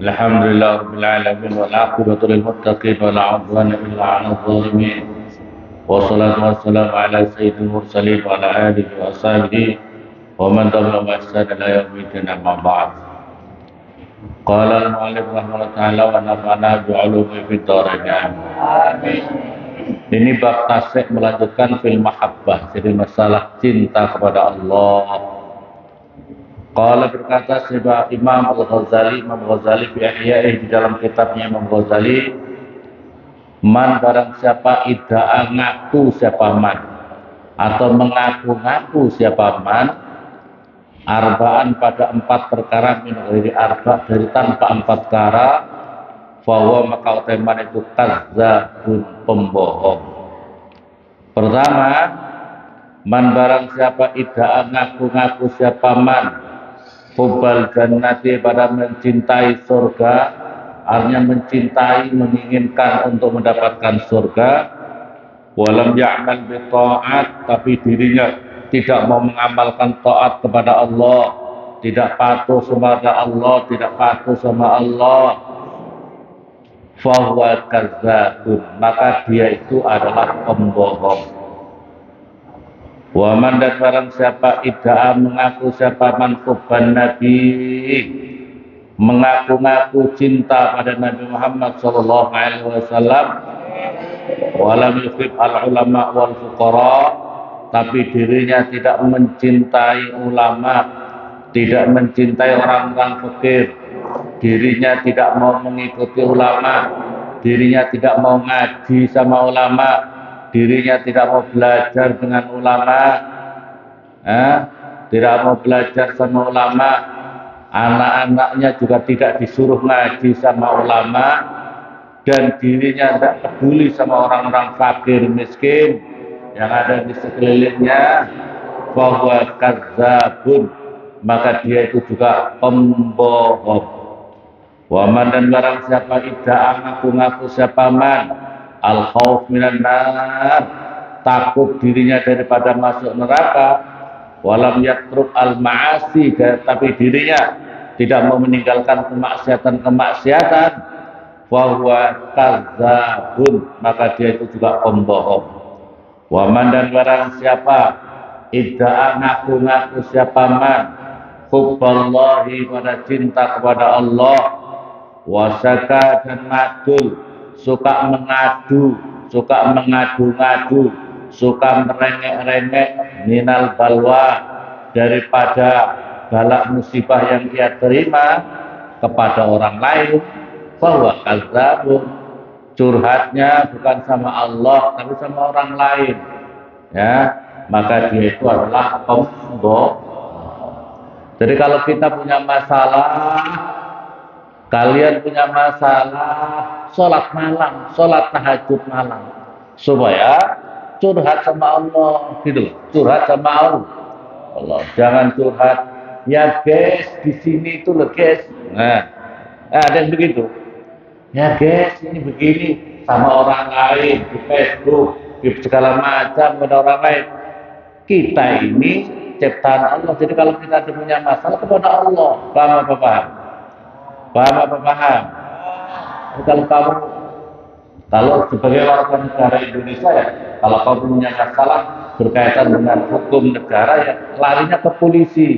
الحمد لله رب العالمين والعاقبة للمتقين ولا عدوان إلا على الظالمين والصلاة والسلام على سيد المرسلين وعلى آله وأصحابه ومن تبعهم بإحسان إلى يوم الدين أما بعد. قال المؤلف رحمه الله تعالى ونفعنا بعلومه في الدارين آمين. Ini bab tasik melanjutkan fil mahabbah, jadi masalah cinta kepada Allah. Qala berkata sebab Imam Al-Ghazali fi Ihya'ih, di dalam kitabnya Imam Ghazali, man barang siapa idda'a ngaku siapa man atau mengaku-ngaku siapa man arba'an pada 4 perkara min ghairi arba' dari tanpa 4 perkara, bahwa maka teman itu kazzabun, pembohong. Pertama, man barang siapa idda'a ngaku-ngaku siapa man hubbal jannati, pada mencintai surga, artinya mencintai, menginginkan untuk mendapatkan surga, walam ya'mal bi ta'at, tapi dirinya tidak mau mengamalkan taat kepada Allah, tidak patuh kepada Allah, tidak patuh sama Allah, fahuwa kazzabun, maka dia itu adalah pembohong. Waman, dan barang siapa idda'a mengaku siapa man hubban nabi, mengaku-ngaku cinta pada Nabi Muhammad sallallahu alaihi wasallam, walam yuhib al ulama wal fuqara, tapi dirinya tidak mencintai ulama, tidak mencintai orang-orang fakir, dirinya tidak mau mengikuti ulama, dirinya tidak mau ngaji sama ulama, dirinya tidak mau belajar dengan ulama, tidak mau belajar sama ulama, anak-anaknya juga tidak disuruh ngaji sama ulama, dan dirinya tidak peduli sama orang-orang fakir miskin yang ada di sekelilingnya, fahuwa kazzabun, maka dia itu juga pembohong. Waman, dan barang siapa idda'a ngaku-ngaku siapa man al khauf minan nar, takut dirinya daripada masuk neraka, walam yatruk al ma'asi, tapi dirinya tidak mau meninggalkan kemaksiatan, fahuwa kazzabun, maka dia itu juga pembohong. Waman, dan barang siapa idda'a ngaku-ngaku siapa man hubballahi, pada cinta kepada Allah, wasaka, dan madul, suka mengadu, suka mengadu-ngadu, suka merengek-rengek, minal balwa, daripada balak musibah yang ia terima kepada orang lain, bahwa kadzabun, curhatnya bukan sama Allah tapi sama orang lain, ya, maka dia itu adalah pembohong. Jadi kalau kita punya masalah, kalian punya masalah, sholat malam, sholat tahajud malam, supaya curhat sama Allah, gitu loh, curhat sama Allah. Jangan curhat, ya guys, di sini itu loh guys. Nah, ada yang begitu. Ya guys, ini begini sama orang lain di Facebook, di segala macam pada orang lain. Kita ini ciptaan Allah. Jadi kalau kita punya masalah kepada Allah, paham apa paham? Paham apa paham? Kalau sebagai warga negara Indonesia, ya, kalau kamu punya masalah berkaitan dengan hukum negara, ya larinya ke polisi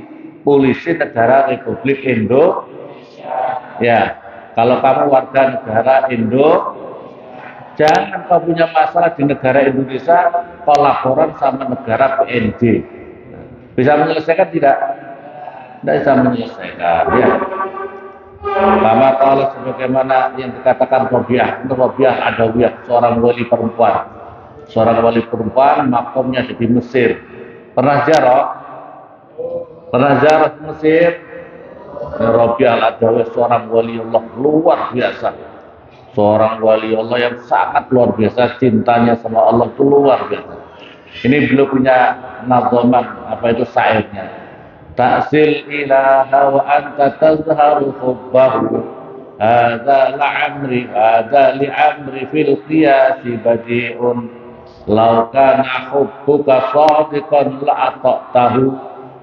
negara Republik Indonesia. Ya, kalau kamu warga negara Indo, jangan kau punya masalah di negara Indonesia kau laporan sama negara PNJ. Bisa menyelesaikan tidak? Tidak bisa menyelesaikan, ya. Kama kalau sebagaimana yang dikatakan Rabi'ah Adawiyah, seorang wali perempuan, makomnya di Mesir. Pernah ziarah Mesir. Rabi'ah Adawiyah seorang wali Allah luar biasa, seorang wali Allah yang sangat luar biasa, cintanya sama Allah itu luar biasa. Ini beliau punya nazaman, apa itu syairnya, ta'sil ilaha wa anta tazharu hubbahu, hadza li'amri fil qiyasi badi'un, law kana hubbuka shadiqan la'ata'tahu,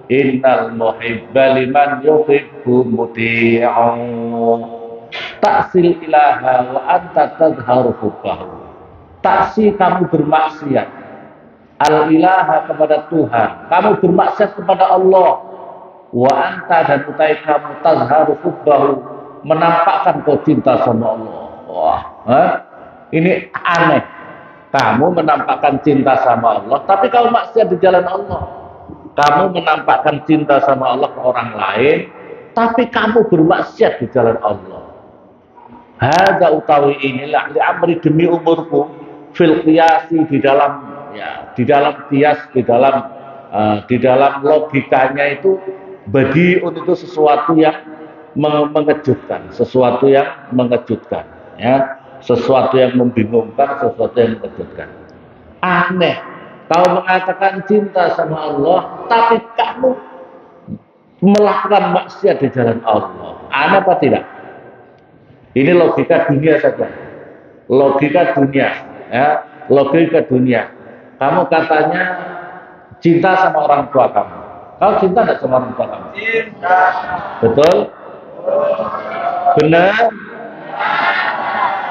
innal muhibba liman yuhibbu muti'un. Taksil ilaha wa anta tadharu hubbahu. Taksi kamu bermaksiat al ilaha kepada Tuhan, kamu bermaksiat kepada Allah, wa anta dan utai kamu tazharu hubbahu, menampakkan kau cinta sama Allah. Wah, ini aneh. Kamu menampakkan cinta sama Allah, tapi kamu maksiat di jalan Allah. Kamu menampakkan cinta sama Allah ke orang lain, tapi kamu bermaksiat di jalan Allah. Hadza utawi inilah li amri demi umurku fil qiyasi di dalam qiyas, di dalam logikanya itu badiun itu sesuatu yang mengejutkan, sesuatu yang mengejutkan, ya, sesuatu yang membingungkan, sesuatu yang mengejutkan. Aneh, kau mengatakan cinta sama Allah, tapi kamu melakukan maksiat di jalan Allah. Aneh apa tidak? Ini logika dunia saja, logika dunia, ya, logika dunia. Kamu katanya cinta sama orang tua kamu. Kau cinta tidak sama orang tua kamu? Cinta. Betul? Benar?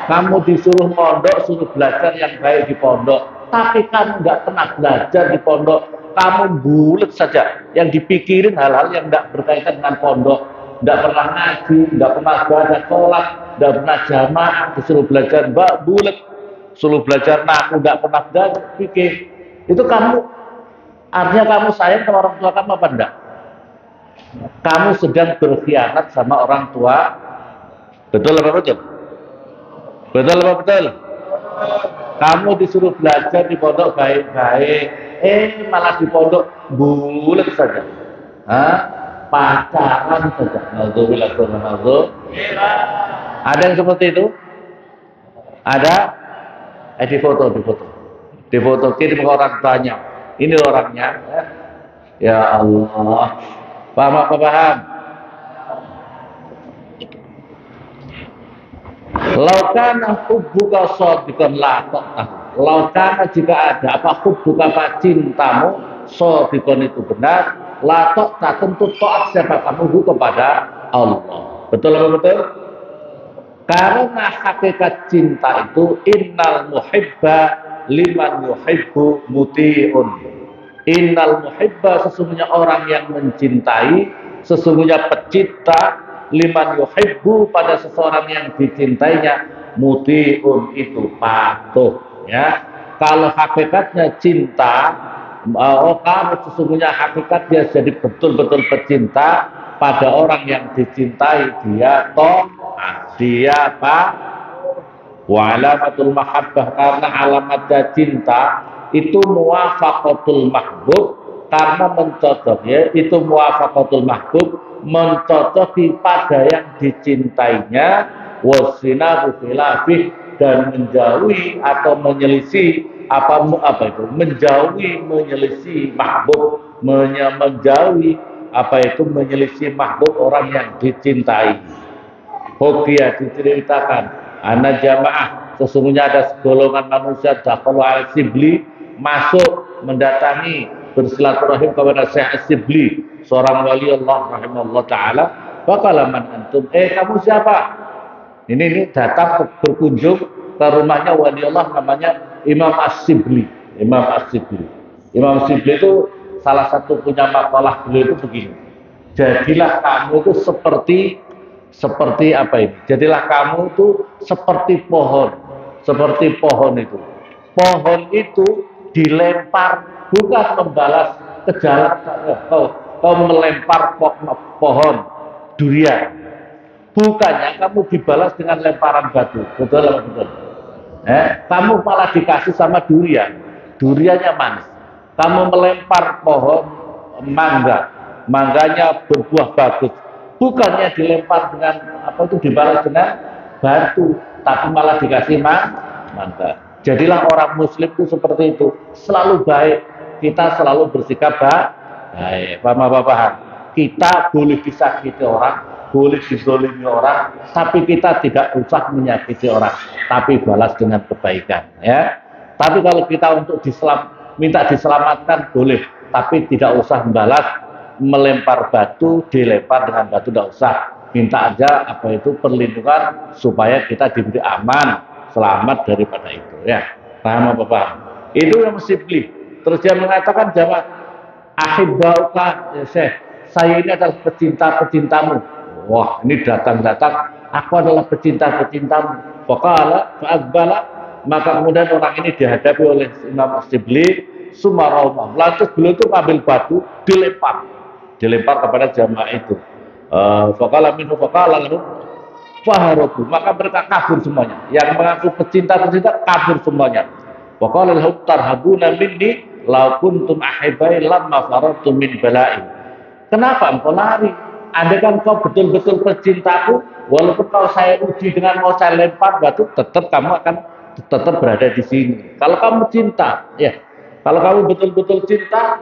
Kamu disuruh mondok, suruh belajar yang baik di pondok, tapi kamu nggak pernah belajar di pondok. Kamu bulet saja, yang dipikirin hal-hal yang nggak berkaitan dengan pondok, nggak pernah ngaji, nggak pernah ibadah sholat, nggak pernah jamaah, disuruh belajar bulet, suruh belajar naku, nggak pernah belajar pikir. Itu kamu, artinya kamu sayang sama orang tua kamu apa enggak? Kamu sedang berkhianat sama orang tua. Betul apa betul? Betul apa betul? Kamu disuruh belajar di pondok baik-baik, malah di pondok bulet saja, pacaran saja. Ada yang seperti itu? Ada? Di foto kirim ke orang tuanya. Ini orangnya. Ya Allah. Paham apa paham? Laukana hubbuka shadiqan la ta'tahu. Laukana jika ada apa hubbuka apa cintamu shadiqan itu benar, la ta'tahu tentu taat siapa kamu kepada Allah. Betul apa betul? Karena hakikat cinta itu innal muhibba liman yuhibbu muti'un. Innal muhibba sesungguhnya orang yang mencintai, sesungguhnya pecinta liman yuhibbu pada seseorang yang dicintainya muti'un itu patuh, ya. Kalau hakikatnya cinta, kalau sesungguhnya hakikat dia jadi betul-betul pecinta pada orang yang dicintai, dia dia apa? Wa alamatul mahabbah, karena alamatnya cinta itu muwafaqatul mahbub, karena mencocok, ya, itu muwafaqatul mahbub, mencocoki pada yang dicintainya, wasinabu khilafih, dan menjauhi atau menyelisih apa itu, menjauhi menyelisih mahbub, menjauhi apa itu, menyelisih mahbub orang yang dicintai. Hokia diceritakan anak jamaah, sesungguhnya ada segolongan manusia dakhalu al-Sibli, masuk mendatangi bersilaturahim kepada Syekh Sibli, seorang wali Allah rahimahullah taala. Faqala man antum? Kamu siapa? Ini datang berkunjung ke rumahnya wali Allah namanya Imam As-Sibli. Imam As-Sibli. Imam As-Sibli itu salah satu punya makalah beliau itu begini. Jadilah kamu itu seperti apa ini? Jadilah kamu itu seperti pohon. Seperti pohon itu. Pohon itu dilempar, bukan membalas ke jalan. Kau melempar pohon durian. Bukannya kamu dibalas dengan lemparan batu. Betul atau betul? Kamu malah dikasih sama durian. Duriannya manis. Kamu melempar pohon mangga. Mangganya berbuah bagus. Bukannya dilempar dengan apa itu, dibalas dengan batu, tapi malah dikasih mangga. Jadilah orang muslim itu seperti itu, selalu baik. Kita selalu bersikap baik. Paham? Kita boleh disakiti orang, boleh dizolimi orang, tapi kita tidak usah menyakiti orang, tapi balas dengan kebaikan, ya. Tapi kalau kita untuk minta diselamatkan boleh, tapi tidak usah membalas, melempar batu, dilempar dengan batu, tidak usah. minta aja apa itu perlindungan supaya kita diberi aman, selamat daripada itu ya. Paham apa paham? Itu yang mesti beli. Terus dia mengatakan jawab ahibbauka ya Syekh, saya ini adalah pecinta-pecintamu. Wah, ini datang-datang, aku adalah pecinta-pecintamu. Faqala fa'aqbala, maka kemudian orang ini dihadapi oleh Imam Sibli, sumarahum. Lantas beliau itu ambil batu, dilempar kepada jamaah itu. Faqala minhu faqala lahum faharubu, maka mereka kabur semuanya. Yang mengaku pecinta-pecinta kabur semuanya. Waqala lahum tarhabuna minni law kuntum ahibai lamma farartum min bala'in. Kenapa engkau lari? Andai kan kau betul-betul pecintaku, walaupun kau saya uji dengan mau saya lempar batu, tetap kamu akan tetap berada di sini. Kalau kamu cinta, ya. Kalau kamu betul-betul cinta,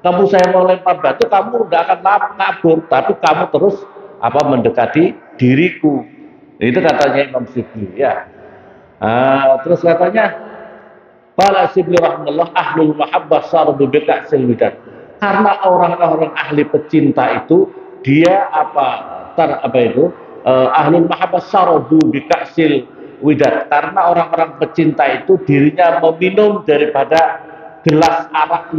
kamu saya mau lempar batu, kamu udah akan kabur, tapi kamu terus mendekati diriku. Itu katanya Imam Sibli, ya. Terus katanya, Qala Sibli rahimahullah ahlul mahabbah sardu bika'sil widad. Karena orang-orang ahli pecinta itu dia ahlul mahabbah sardu bika'sil widad. Karena orang-orang pecinta itu dirinya meminum daripada gelas arak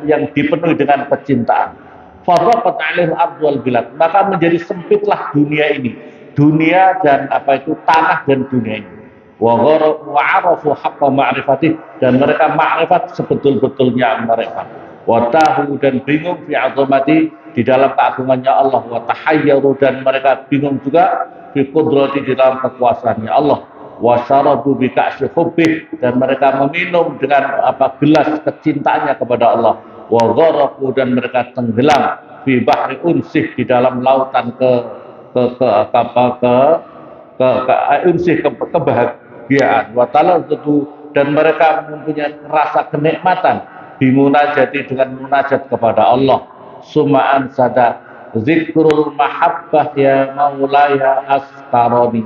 yang dipenuhi dengan kecintaan. Fadhaqat 'alaihi al-ardh wal bilad. Maka menjadi sempitlah dunia ini. Dunia dan tanah dan dunia ini. Wa'arafu haqqa ma'rifatih, dan mereka ma'rifat sebetul-betulnya ma'rifat. Wa tahu, dan bingung fi 'azamati, di dalam keagungannya Allah. Wa tahayyaru, dan mereka bingung juga fi qudrati, di dalam kekuasaannya Allah. Wa syarabu bi ka'si hubbih, dan mereka meminum dengan gelas kecintaannya kepada Allah. Wa gharaqu, dan mereka tenggelam fi bahri unsih, di dalam lautan kebahagiaan. Wa talazzatu, dan mereka mempunyai rasa kenikmatan bimunajati, dengan munajat kepada Allah. Suma'an sada zikrul mahabbah ya maulaya askaroni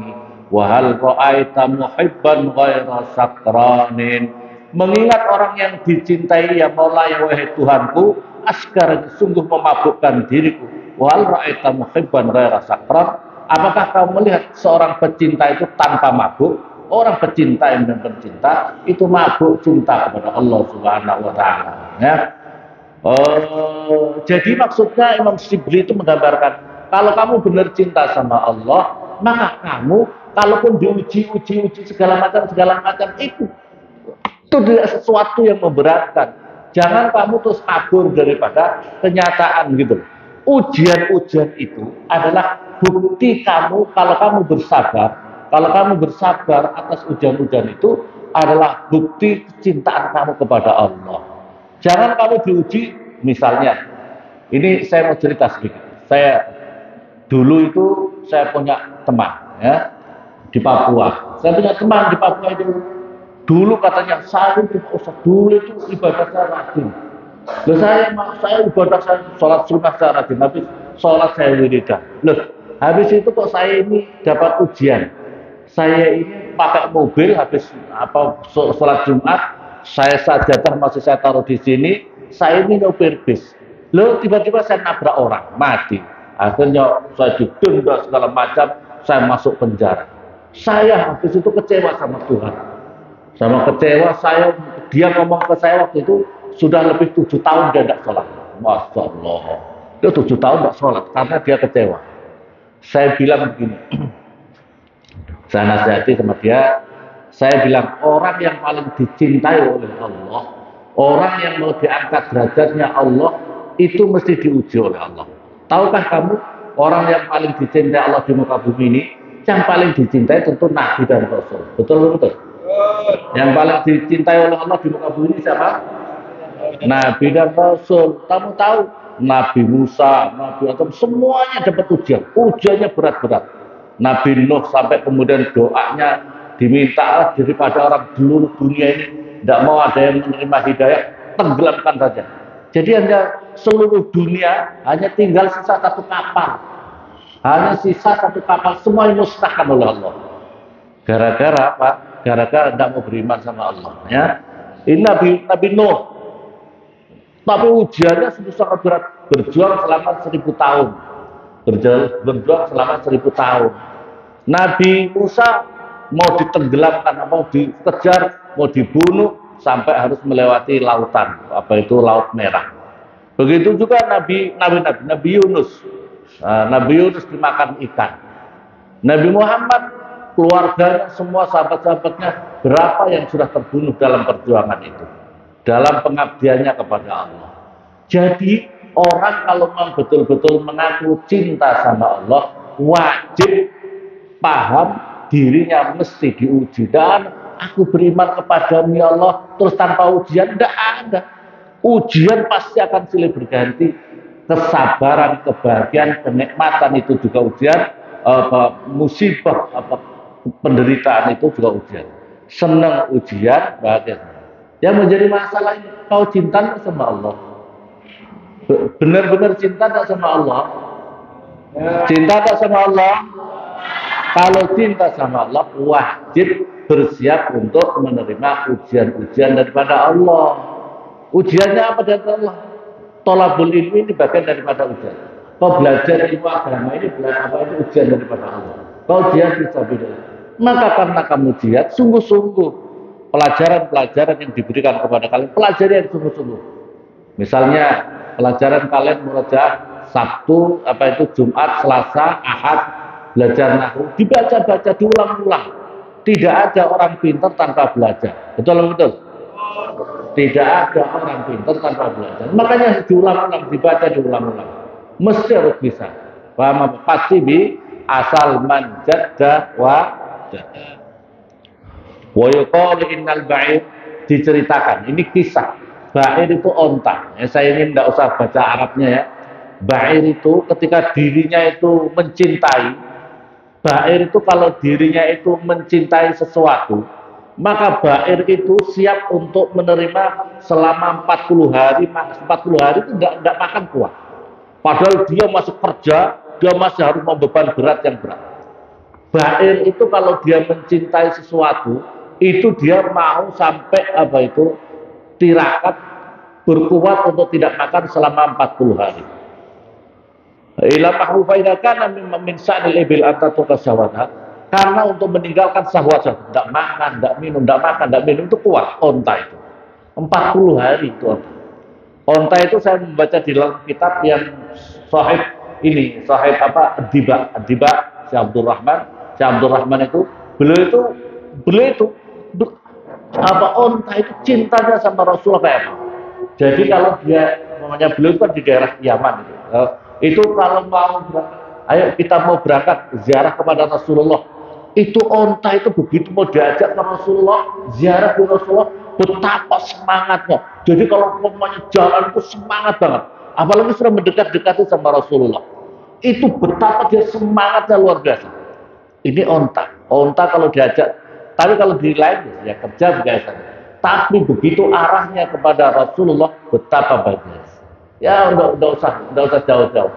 wa hal ra'aita muhibban ghaira sakranin. Mengingat orang yang dicintai ya maulaya, wahai Tuhanku, askar, sungguh memabukkan diriku. Wa hal ra'aita muhibban ghaira sakran, apakah kamu melihat seorang pecinta itu tanpa mabuk? Orang pecinta yang pencinta itu mabuk cinta kepada Allah Subhanahu wa taala, ya. Jadi maksudnya Imam Sibli itu menggambarkan, kalau kamu benar cinta sama Allah, maka kamu kalaupun diuji segala macam itu tidak sesuatu yang memberatkan. Jangan kamu terus kabur daripada kenyataan gitu. Ujian-ujian itu adalah bukti kamu kalau kamu bersabar. Kalau kamu bersabar atas ujian-ujian itu adalah bukti kecintaan kamu kepada Allah. Jangan kamu diuji, misalnya, ini saya mau cerita sedikit. Saya dulu itu saya punya teman, ya, di Papua. Saya punya teman di Papua itu. Dulu katanya saya itu dulu itu ibadah saya rajin. Loh, saya ibadah saya sholat sunnah saya rajin, habis sholat saya wiridan. Loh, habis itu kok saya ini dapat ujian. Saya ini pakai mobil, habis sholat Jumat, saya sajadah masih saya taruh di sini, saya ini nyopir bis. Loh, tiba-tiba saya nabrak orang, mati. Akhirnya saya didenda segala macam, saya masuk penjara. Saya habis itu kecewa sama Tuhan. Sama kecewa dia ngomong ke saya waktu itu, sudah lebih 7 tahun dia tidak sholat. Masya Allah. Dia 7 tahun tidak sholat, karena dia kecewa. Saya bilang begini, saya nasihati sama dia, saya bilang, orang yang paling dicintai oleh Allah, orang yang mau diangkat derajatnya Allah, itu mesti diuji oleh Allah. Tahukah kamu, orang yang paling dicintai Allah di muka bumi ini, yang paling dicintai tentu Nabi dan Rasul. Betul? Yang paling dicintai oleh Allah di muka bumi ini siapa? Nabi dan Rasul. Kamu tahu, Nabi Musa, Nabi Adam, semuanya dapat ujian. Ujiannya berat-berat. Nabi Nuh sampai kemudian doanya diminta daripada orang seluruh dunia ini tidak mau ada yang menerima hidayah, tenggelamkan saja. Jadi hanya seluruh dunia hanya tinggal sisa satu kapal. Hanya sisa satu kapal, semua dimusnahkan oleh Allah. Gara-gara apa? Gara-gara tidak mau beriman sama Allah. Ya. Ini Nabi Nuh. Tapi ujiannya sangat berat, berjuang selama 1000 tahun. berjuang selama 1000 tahun. Nabi Musa mau ditenggelamkan, mau dikejar, mau dibunuh sampai harus melewati lautan, apa itu Laut Merah. Begitu juga Nabi Yunus. Nabi Yunus dimakan ikan. Nabi Muhammad, keluarganya, semua sahabat-sahabatnya, berapa yang sudah terbunuh dalam perjuangan itu, dalam pengabdiannya kepada Allah. Jadi orang kalau memang betul-betul mengaku cinta sama Allah, wajib paham dirinya mesti diuji. Dan aku beriman kepadamu ya Allah terus tanpa ujian, tidak ada. Ujian pasti akan silih berganti. Kesabaran, kebahagiaan, kenikmatan itu juga ujian, musibah, penderitaan itu juga ujian. Senang ujian, bahagia. Yang menjadi masalah ini, kau cinta sama Allah, benar-benar cinta tak sama Allah? Cinta tak sama Allah? Kalau cinta sama Allah, wajib bersiap untuk menerima ujian-ujian daripada Allah. Ujiannya apa dari Allah? Tolabul ilmi ini bagian daripada ujian. Kau belajar ilmu agama ini apa itu ujian daripada Allah. Kau jihad fisabilillah. Maka karena kamu jihad, sungguh-sungguh pelajaran-pelajaran yang diberikan kepada kalian, pelajari yang sungguh-sungguh. Misalnya pelajaran kalian murojaah Sabtu, Jumat, Selasa, Ahad, belajar nahwu, dibaca-baca, diulang-ulang. Tidak ada orang pintar tanpa belajar. Betul? Tidak ada orang pintar tanpa belajar. Makanya diulang-ulang, dibaca, diulang-ulang. Mesti harus bisa. Paham apa? Pasti asal man jadda wa jadda. Wa yuqalu innal ba'ir, diceritakan. Ini kisah. Ba'ir itu onta. Saya ini tidak usah baca Arabnya ya. Ba'ir itu ketika dirinya itu mencintai. Ba'ir itu kalau dirinya itu mencintai sesuatu, maka ba'ir itu siap untuk menerima selama 40 hari. 40 hari itu enggak makan kuah. Padahal dia masih kerja, dia masih harus membeban berat yang berat. Ba'ir itu kalau dia mencintai sesuatu, itu dia mau sampai tirakat, berkuat untuk tidak makan selama 40 hari. Ila mahrufa idza kana min sa'il ibil antatuka syahwatha. Karena untuk meninggalkan syahwat, tidak makan, tidak minum itu kuat onta itu. 40 hari itu onta. Onta itu saya membaca di dalam kitab yang sahih Adiba Syekh Abdul Rahman itu beliau itu onta itu cintanya sama Rasulullah kayak apa. Jadi kalau dia beliau kan di daerah Yaman itu kalau mau ayo kita mau berangkat ziarah kepada Rasulullah, itu onta itu begitu mau diajak ke Rasulullah, ziarah ke Rasulullah, betapa semangatnya. Jadi kalau umpamanya jalan itu semangat banget, apalagi sudah mendekat-dekati sama Rasulullah, itu betapa dia semangatnya luar biasa. Ini onta kalau diajak, tapi kalau di lain ya kerja biasa. Tapi begitu arahnya kepada Rasulullah, betapa bagus. Ya udah usah jauh-jauh.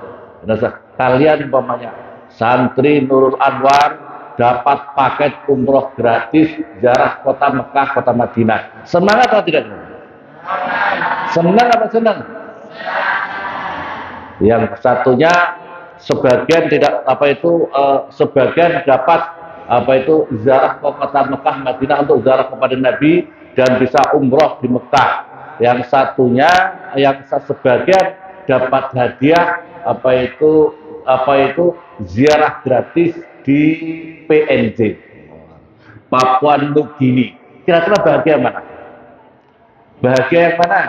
Kalian umpamanya santri Nurul Anwar dapat paket umroh gratis ziarah kota Mekah, kota Madinah. Semangat atau tidak? Senang apa senang? Yang satunya sebagian tidak sebagian dapat ziarah ke kota Mekah, Madinah untuk ziarah kepada Nabi dan bisa umroh di Mekah. Yang satunya, sebagian dapat hadiah ziarah gratis di PNJ, Papua Nugini. Kira-kira bahagia mana? Bahagia yang mana?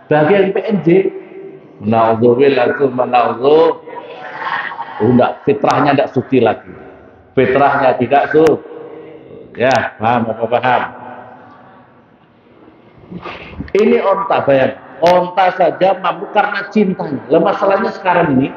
Bahagia yang PNJ. Na'udzubillah tsumma na'udzu. Enggak, fitrahnya tidak suci lagi. Fitrahnya tidak suci. Ya, paham. Ini onta, bayang. Onta saja mampu karena cintanya. Masalahnya sekarang ini,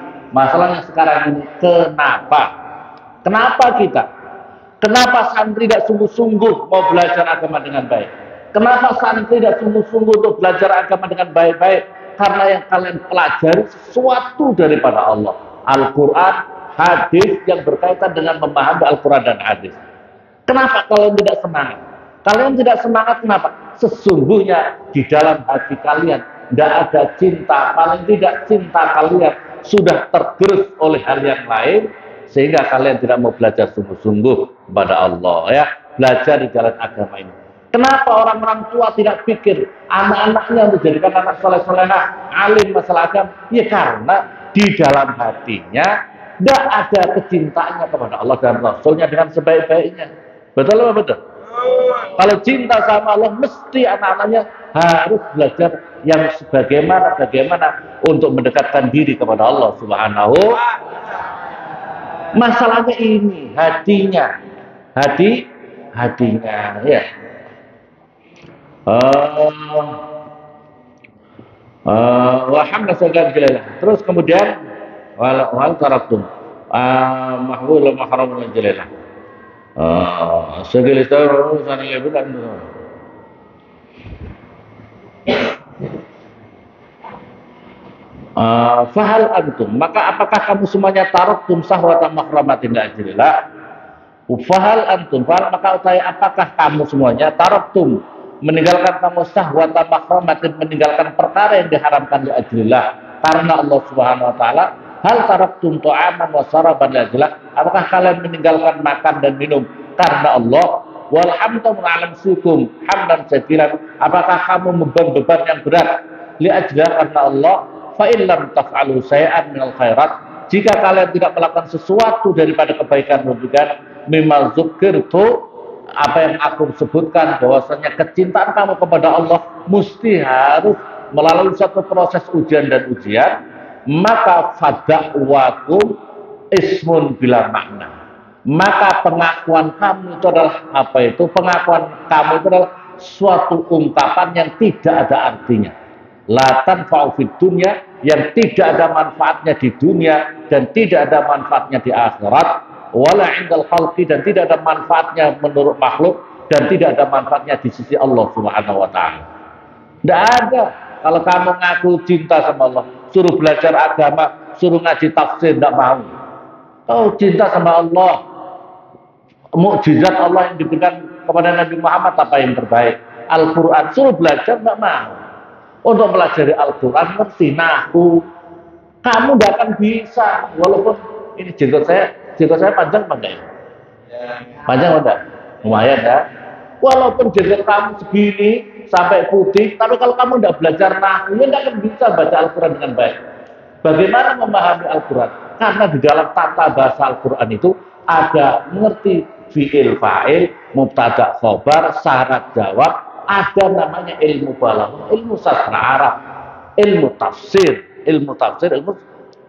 Kenapa santri tidak sungguh-sungguh mau belajar agama dengan baik? Kenapa santri tidak sungguh-sungguh untuk belajar agama dengan baik-baik? Karena yang kalian pelajari sesuatu daripada Allah. Al-Quran, hadis yang berkaitan dengan memahami Al-Quran dan hadis. Kenapa kalian tidak semangat? Kalian tidak semangat kenapa? Sesungguhnya di dalam hati kalian tidak ada cinta, paling tidak cinta kalian sudah tergerus oleh hal yang lain, sehingga kalian tidak mau belajar sungguh-sungguh kepada Allah, ya, belajar di jalan agama ini. Kenapa orang-orang tua tidak pikir anak-anaknya untuk jadikan anak soleh-solehah, alim masalah agama? Ya karena di dalam hatinya tidak ada kecintaannya kepada Allah dan Rasulnya dengan sebaik-baiknya. Betul apa betul? Kalau cinta sama Allah, mesti anak-anaknya harus belajar yang bagaimana untuk mendekatkan diri kepada Allah Subhanahu. Masalahnya ini hatinya, hatinya, ya. Terus kemudian wal taraktum mahwul mahramul jalalah. Segala itu sana lebih kan. Fahal antum, maka apakah kamu semuanya taraktum sahwata mahramatin ajrillah? Fahal antum, maka apakah kamu semuanya taraktum, meninggalkan kamu sahwata mahramatin, meninggalkan perkara yang diharamkan li ajrillah karena Allah Subhanahu wa taala? Hal taraktum ta'aman wa saraban li ajrillah? Apakah kalian meninggalkan makan dan minum karena Allah? Walhamdulillah alam syukum hamdan sadilan. Apakah kamu beban-beban yang berat li ajrillah karena Allah? Fa illam taf'alu syai'an minal khairat, jika kalian tidak melakukan sesuatu daripada kebaikan mimma dzukirtu, apa yang aku sebutkan bahwasanya kecintaan kamu kepada Allah mesti harus melalui satu proses ujian dan ujian, maka fada'wakum ismun bila makna, maka pengakuan kamu itu adalah apa itu? Pengakuan kamu itu adalah suatu ungkapan yang tidak ada artinya. La tanfa'u fid dunya, yang tidak ada manfaatnya di dunia dan tidak ada manfaatnya di akhirat, wala indal khalqi, dan tidak ada manfaatnya menurut makhluk dan tidak ada manfaatnya di sisi Allah Subhanahu wa taala. Tidak ada. Kalau kamu ngaku cinta sama Allah, suruh belajar agama, suruh ngaji tafsir, tidak mau. Kau cinta sama Allah, mukjizat Allah yang diberikan kepada Nabi Muhammad apa yang terbaik? Al-Quran, suruh belajar, tidak mau. Untuk pelajari Al-Quran, ngerti nahu, kamu tidak akan bisa. Walaupun ini jenggot saya panjang apa enggak ya? Panjang enggak? Lumayan ya. Walaupun jenggot kamu segini sampai putih, tapi kalau kamu tidak belajar nahu, ya tidak akan bisa baca Al-Quran dengan baik. Bagaimana memahami Al-Quran? Karena di dalam tata bahasa Al-Quran itu ada mengerti fi'il fa'il, mubtada khobar, syarat jawab, ada namanya ilmu balaghah, ilmu sastra Arab, ilmu tafsir.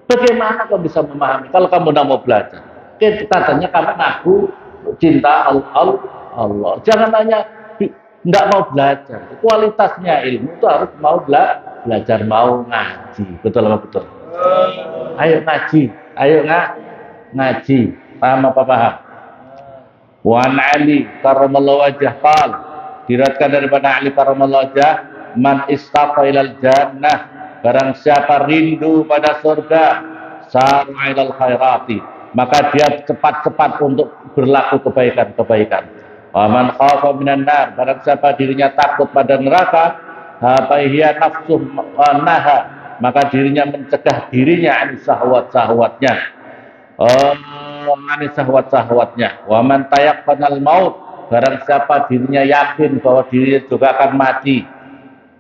Bagaimana kamu bisa memahami kalau kamu tidak mau belajar? Katanya kamu ngaku cinta Allah. Jangan hanya tidak mau belajar. Kualitasnya ilmu itu harus mau belajar, mau ngaji. Betul apa betul? Ayo ngaji, ngaji. Paham apa paham? Wan Ali karramallahu wajhah qal, diriwayatkan daripada Ali karramallahu wajhah, man istaqa ilal jannah, barang siapa rindu pada surga, sa'a ilal khairati, maka dia cepat-cepat untuk berlaku kebaikan-kebaikan. Wa man khafa minan nar, barang siapa dirinya takut pada neraka, fa hiya nafsuh naha, maka dirinya mencegah dirinya an syahwat-syahwatnya. Syahwat-syahwatnya. Wa man tayaqqanal maut, barang siapa dirinya yakin bahwa dirinya juga akan mati,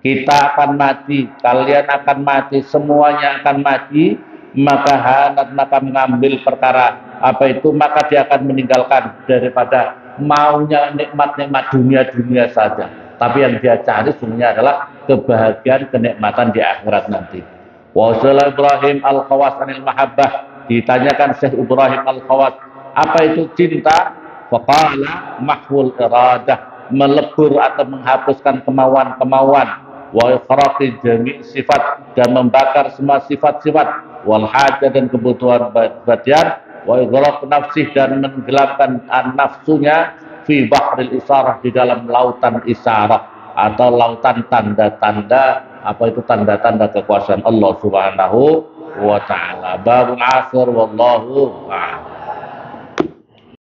kita akan mati, kalian akan mati, semuanya akan mati, maka hanat, maka mengambil perkara apa itu, maka dia akan meninggalkan daripada maunya nikmat-nikmat dunia saja, tapi yang dia cari sebenarnya adalah kebahagiaan, kenikmatan di akhirat nanti. Wa sallallahu Ibrahim al-Khawas anil mahabbah, ditanyakan Syekh Ibrahim Al-Khawas, apa itu cinta? Faqala mahwul iradah, melebur atau menghapuskan kemauan-kemauan, wa ikhraqi jami' sifat, dan membakar semua sifat-sifat, wal hajat, dan kebutuhan badan, wa ighraq nafsih, dan menggelapkan nafsunya, fi bahril isarah, di dalam lautan isarah atau lautan tanda-tanda, apa itu tanda-tanda kekuasaan Allah Subhanahu wa ta'ala. Babul asr, wallahu a'lam.